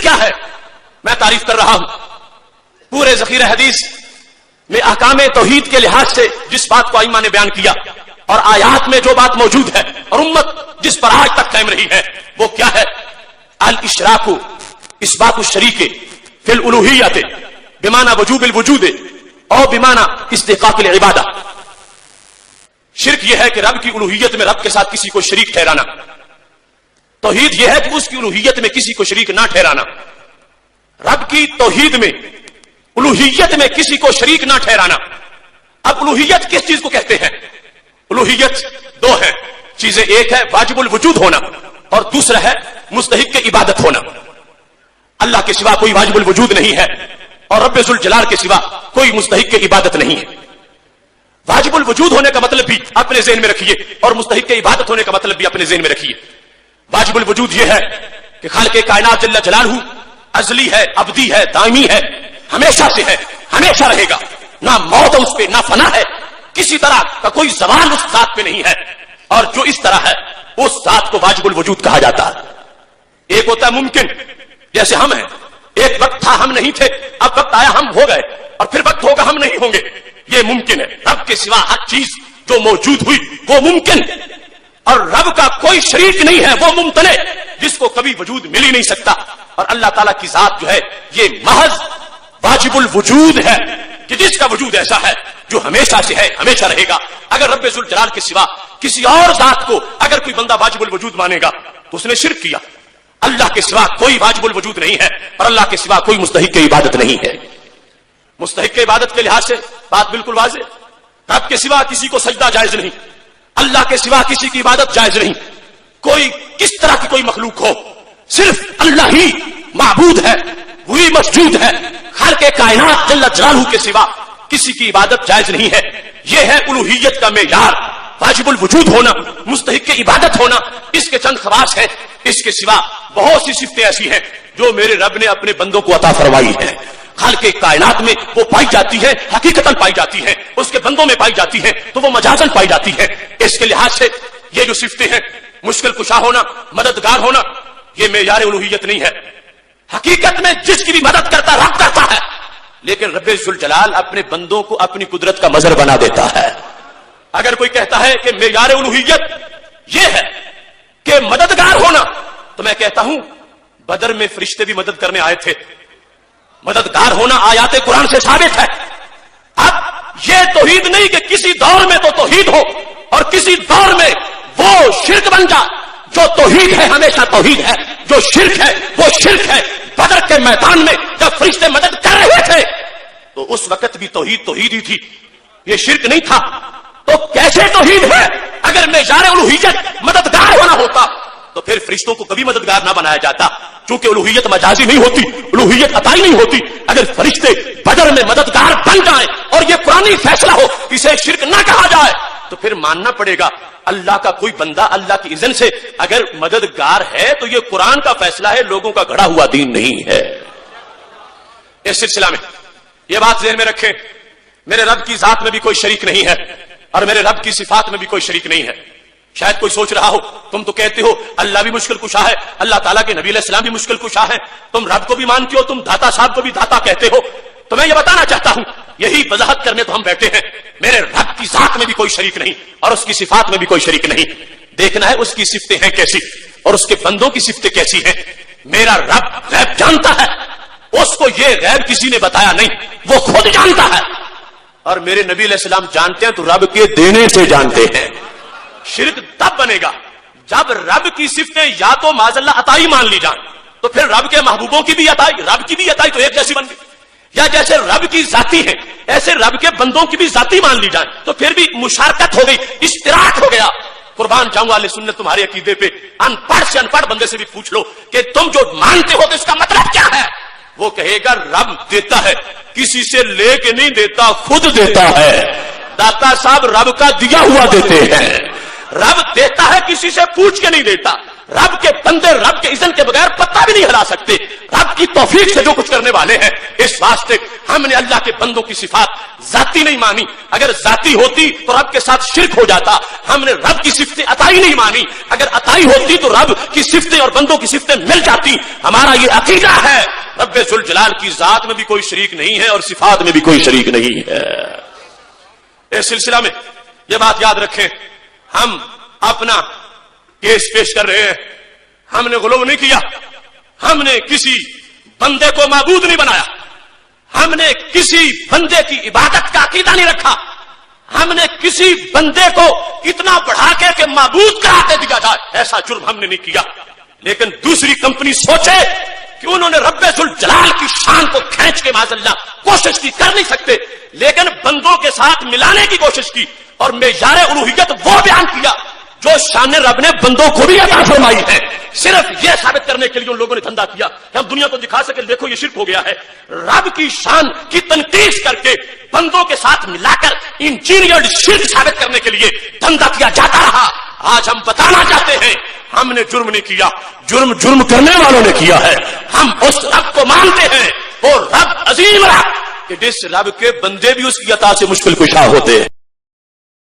کیا ہے؟ میں تعریف کر رہا ہوں پورے ذخیرہ حدیث میں احکام توحید کے لحاظ سے جس بات کو ائمہ نے بیان کیا اور آیات میں جو بات موجود ہے اور امت جس پر آج تک قائم رہی ہے وہ کیا ہے؟ الاشراک اثبات الشریک فی الالوہیت بمعنی وجوب الوجود اور بمعنی استحقاق العبادہ. شرک یہ ہے کہ رب کی الوہیت میں رب کے ساتھ کسی کو شریک ٹھہرانا. توحید یہ ہے کہ اس کی الوہیت میں کسی کو شریک نہ ٹھہرانا. رب کی توحید میں الوہیت میں کسی کو شریک نہ ٹھہرانا. اب الوہیت کس چیز کو کہتے ہیں؟ الوہیت دو ہے چیزیں، ایک ہے واجب الوجود ہونا اور دوسرا ہے مستحق کے عبادت ہونا. اللہ کے سوا کوئی واجب الوجود نہیں ہے اور رب ذوالجلال کے سوا کوئی مستحق کی عبادت نہیں ہے. واجب الوجود ہونے کا مطلب بھی اپنے ذہن میں رکھیے اور مستحق کی عبادت ہونے کا مطلب بھی اپنے ذہن میں رکھیے. واجب الوجود یہ ہے کہ خالق کائنات جل جلالہ ازلی ہے، ابدی ہے، دائمی ہے، ہمیشہ سے ہے، ہمیشہ رہے گا. نہ موت اس پہ، نہ فنا ہے، کسی طرح کا کوئی زوال اس ذات پہ نہیں ہے. اور جو اس طرح ہے اس ذات کو واجب الوجود کہا جاتا ہے. ایک ہوتا ہے ممکن، جیسے ہم ہیں. ایک وقت تھا ہم نہیں تھے، اب وقت آیا ہم ہو گئے، اور پھر وقت ہوگا ہم نہیں ہوں گے. یہ ممکن ہے. رب کے سوا ہر چیز جو موجود ہوئی وہ ممکن، اور رب کا کوئی شریک نہیں ہے، وہ ممتنع جس کو کبھی وجود مل ہی نہیں سکتا. اور اللہ تعالیٰ کی ذات جو ہے یہ محض واجب الوجود ہے کہ جس کا وجود ایسا ہے جو ہمیشہ سے ہے، ہمیشہ رہے گا. اگر رب ذوالجلال کے سوا کسی اور ذات کو اگر کوئی بندہ واجب الوجود مانے گا تو اس نے شرک کیا. اللہ کے سوا کوئی واجب الوجود نہیں ہے اور اللہ کے سوا کوئی مستحق کی عبادت نہیں ہے. مستحق کی عبادت کے لحاظ سے بات بالکل واضح. رب کے سوا کسی کو سجدہ جائز نہیں، اللہ کے سوا کسی کی عبادت جائز نہیں. کوئی کس طرح کی کوئی مخلوق ہو، صرف اللہ ہی معبود ہے، وہی مسجود ہے. خالق کائنات جل جلالہ کے سوا کسی کی عبادت جائز نہیں ہے. یہ ہے الوہیت کا معیار، واجب الوجود ہونا، مستحق کی عبادت ہونا. اس کے چند خواص ہیں. اس کے سوا بہت سی صفتیں ایسی ہیں جو میرے رب نے اپنے بندوں کو عطا فرمائی ہیں. خالق کائنات میں وہ پائی جاتی ہے، حقیقتاً پائی جاتی ہے، اس کے بندوں میں پائی جاتی ہے تو وہ مجازاً پائی جاتی ہے. اس کے لحاظ سے یہ جو صفتیں ہیں، مشکل کشا ہونا، مددگار ہونا، یہ معیار الوہیت نہیں ہے. حقیقت میں جس کی بھی مدد کرتا رب کرتا ہے، لیکن رب ذوالجلال اپنے بندوں کو اپنی قدرت کا مظہر بنا دیتا ہے. اگر کوئی کہتا ہے کہ معیار الوہیت یہ ہے کہ مددگار ہونا، تو میں کہتا ہوں بدر میں فرشتے بھی مدد کرنے آئے تھے. مددگار ہونا آیات قرآن سے ثابت ہے. اب یہ توحید نہیں کہ کسی دور میں تو توحید ہو اور کسی دور میں وہ شرک بن جائے. جو توحید ہے ہمیشہ توحید ہے، جو شرک ہے وہ شرک ہے. بدر کے میدان میں جب فرشتے مدد کر رہے تھے تو اس وقت بھی توحید توحید ہی تھی، یہ شرک نہیں تھا. تو کیسے توحید ہے؟ اگر معیار الوہیت مددگار ہونا ہوتا تو پھر فرشتوں کو کبھی مددگار نہ بنایا جاتا. چونکہ الوہیت مجازی نہیں ہوتی، الوہیت عطائی نہیں ہوتی. اگر فرشتے بدر میں مددگار بن جائیں اور یہ قرآنی فیصلہ ہو اسے شرک نہ کہا جائے تو پھر ماننا پڑے گا اللہ کا کوئی بندہ اللہ کی اذن سے اگر مددگار ہے تو یہ قرآن کا فیصلہ ہے، لوگوں کا گھڑا ہوا دین نہیں ہے. اس سلسلہ میں یہ بات ذہن میں رکھیں، میرے رب کی ذات میں بھی کوئی شریک نہیں ہے اور میرے رب کی صفات میں بھی کوئی شریک نہیں ہے. شاید کوئی سوچ رہا ہو تم تو کہتے ہو اللہ بھی مشکل کشا ہے، اللہ تعالیٰ کے نبی علیہ السلام بھی مشکل کشا ہے، تم رب کو بھی مانتے ہو، تم داتا صاحب کو بھی داتا کہتے ہو. تو میں یہ بتانا چاہتا ہوں، یہی وضاحت کرنے تو ہم بیٹھے ہیں. میرے رب کی ذات میں بھی کوئی شریک نہیں اور اس کی صفات میں بھی کوئی شریک نہیں. دیکھنا ہے اس کی صفتیں ہیں کیسی اور اس کے بندوں کی صفتیں کیسی ہیں. میرا رب غیب جانتا ہے، اس کو یہ غیب کسی نے بتایا نہیں، وہ خود جانتا ہے. اور میرے نبی علیہ السلام جانتے ہیں تو رب کے دینے سے جانتے ہیں. شرک تب بنے گا جب رب کی صفتیں یا تو معاذ اللہ عطائی مان لی جائیں تو پھر رب کے محبوبوں کی بھی عطائی، رب کی بھی عطائی تو ایک جیسی بن گئی. یا جیسے رب کی ذاتی ہے ایسے رب کے بندوں کی بھی ذاتی مان لی جائیں تو پھر بھی مشارکت ہو گئی، اشتراک ہو گیا. قربان جاؤں اہل سنت تمہارے عقیدے پہ. ان پڑھ سے ان پڑھ بندے سے بھی پوچھ لو کہ تم جو مانتے ہو تو اس کا مطلب کیا ہے. وہ کہے گا رب دیتا ہے، کسی سے لے کے نہیں دیتا، خود دیتا ہے. داتا صاحب رب کا دیا ہوا دیتے ہیں. رب دیتا ہے، کسی سے پوچھ کے نہیں دیتا. رب کے بندے رب کے اذن کے بغیر پتہ بھی نہیں ہلا سکتے. رب رب کی توفیق سے جو کچھ کرنے والے ہیں. اس واسطے ہم نے اللہ کے بندوں کی صفات ذاتی نہیں مانی. اگر ذاتی ہوتی تو رب کے ساتھ شرک ہو جاتا. ہم نے رب کی صفتیں عطائی نہیں مانی. اگر عطائی ہوتی تو رب کی صفتیں اور بندوں کی صفتیں مل جاتی. ہمارا یہ عقیدہ ہے رب ذوالجلال کی ذات میں بھی کوئی شریک نہیں ہے اور صفات میں بھی کوئی شریک نہیں ہے. اس سلسلہ میں یہ بات یاد رکھیں, ہم اپنا کیس پیش کر رہے ہیں. ہم نے غلو نہیں کیا, ہم نے کسی بندے کو معبود نہیں بنایا, ہم نے کسی بندے کی عبادت کا عقیدہ نہیں رکھا, ہم نے کسی بندے کو اتنا بڑھا کے معبود کراتے دیا جائے, ایسا جرم ہم نے نہیں کیا. لیکن دوسری کمپنی سوچے کہ انہوں نے رب ذوالجلال کی شان کو کھینچ کے معاذ اللہ کوشش کی, کر نہیں سکتے, لیکن بندوں کے ساتھ ملانے کی کوشش کی اور معیار الوہیت وہ بیان کیا جو شان رب نے بندوں کو بھی عطا فرمائی ہے. صرف یہ ثابت کرنے کے لیے ان لوگوں نے دھندا کیا کہ ہم دنیا کو دکھا سکے دیکھو یہ شرک ہو گیا ہے. رب کی شان کی تنقید کر کے بندوں کے ساتھ ملا کر انجینئرڈ شرک ثابت کرنے کے لیے دھندا کیا جاتا رہا. آج ہم بتانا چاہتے ہیں ہم نے جرم نہیں کیا, جرم کرنے والوں نے کیا ہے. ہم اس رب کو مانتے ہیں, وہ رب عظیم رب کہ جس رب کے بندے بھی اس کی عطا سے مشکل کشا ہوتے ہیں.